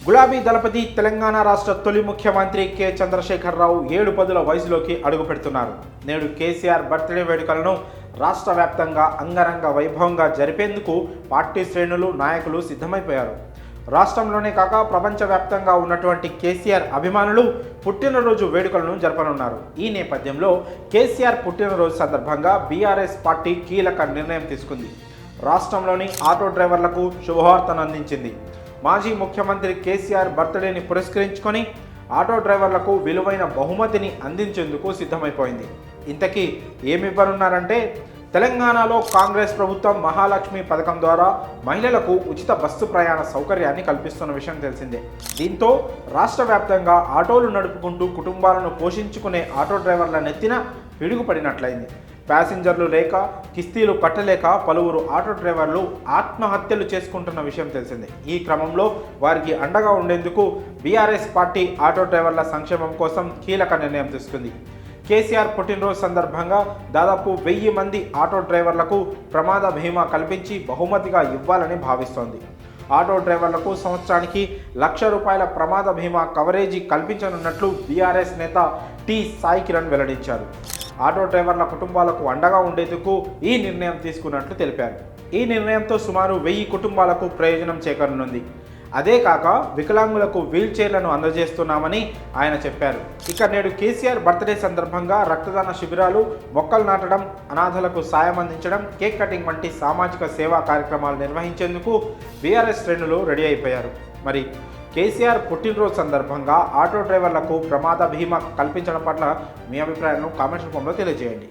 గులాబీ దళపతి తెలంగాణ రాష్ట్ర తొలి ముఖ్యమంత్రి కె చంద్రశేఖరరావు 7 పదుల వయసులోకి అడుగుపెడుతున్నారు. నేడు కేసీఆర్ బర్త్డే వేడుకలను రాష్ట్ర వ్యాప్తంగా అంగరంగ వైభవంగా జరిపేందుకు పార్టీ శ్రేణులు నాయకులు సిద్ధమైపోయారు. రాష్ట్రంలోనే కాక ప్రపంచవ్యాప్తంగా ఉన్నటువంటి కేసీఆర్ అభిమానులు పుట్టినరోజు వేడుకలను జరపనున్నారు. ఈ నేపథ్యంలో కేసీఆర్ పుట్టినరోజు సందర్భంగా బీఆర్ఎస్ పార్టీ కీలక నిర్ణయం తీసుకుంది. రాష్ట్రంలోని ఆటో డ్రైవర్లకు శుభవార్తను అందించింది. మాజీ ముఖ్యమంత్రి కేసీఆర్ బర్త్డేని పురస్కరించుకొని ఆటో డ్రైవర్లకు విలువైన బహుమతిని అందించేందుకు సిద్ధమైపోయింది. ఇంతకీ ఏమివ్వనున్నారంటే, తెలంగాణలో కాంగ్రెస్ ప్రభుత్వం మహాలక్ష్మి పథకం ద్వారా మహిళలకు ఉచిత బస్సు ప్రయాణ సౌకర్యాన్ని కల్పిస్తున్న విషయం తెలిసిందే. దీంతో రాష్ట్ర వ్యాప్తంగా ఆటోలు నడుపుకుంటూ కుటుంబాలను పోషించుకునే ఆటో డ్రైవర్ల నెత్తిన పిడుగుపడినట్లయింది. ప్యాసింజర్లు లేక కిస్తీలు కట్టలేక పలువురు ఆటో డ్రైవర్లు ఆత్మహత్యలు చేసుకుంటున్న విషయం తెలిసిందే. ఈ క్రమంలో వారికి అండగా ఉండేందుకు బీఆర్ఎస్ పార్టీ ఆటో డ్రైవర్ల సంక్షేమం కోసం కీలక నిర్ణయం తీసుకుంది. కేసీఆర్ పుట్టినరోజు సందర్భంగా దాదాపు 1000 మంది ఆటో డ్రైవర్లకు ప్రమాద బీమా కల్పించి బహుమతిగా ఇవ్వాలని భావిస్తోంది. ఆటో డ్రైవర్లకు సంవత్సరానికి ₹1,00,000 ప్రమాద బీమా కవరేజీ కల్పించనున్నట్లు బీఆర్ఎస్ నేత టి సాయి కిరణ్ వెల్లడించారు. ఆటో డ్రైవర్ల కుటుంబాలకు అండగా ఉండేందుకు ఈ నిర్ణయం తీసుకున్నట్లు తెలిపారు. ఈ నిర్ణయంతో సుమారు 1000 కుటుంబాలకు ప్రయోజనం చేకూరనుంది. అదే కాక వికలాంగులకు వీల్ చైర్లను అందజేస్తున్నామని ఆయన చెప్పారు. ఇక నేడు కేసీఆర్ బర్త్డే సందర్భంగా రక్తదాన శిబిరాలు, మొక్కలు నాటడం, అనాథలకు సాయం అందించడం, కేక్ కటింగ్ వంటి సామాజిక సేవా కార్యక్రమాలు నిర్వహించేందుకు బీఆర్ఎస్ శ్రేణులు రెడీ అయిపోయారు. మరి కేసీఆర్ పుట్టినరోజు సందర్భంగా ఆటో డ్రైవర్లకు ప్రమాద బీమా కల్పించడం పట్ల మీ అభిప్రాయాలను కామెంట్స్ రూపంలో తెలియజేయండి.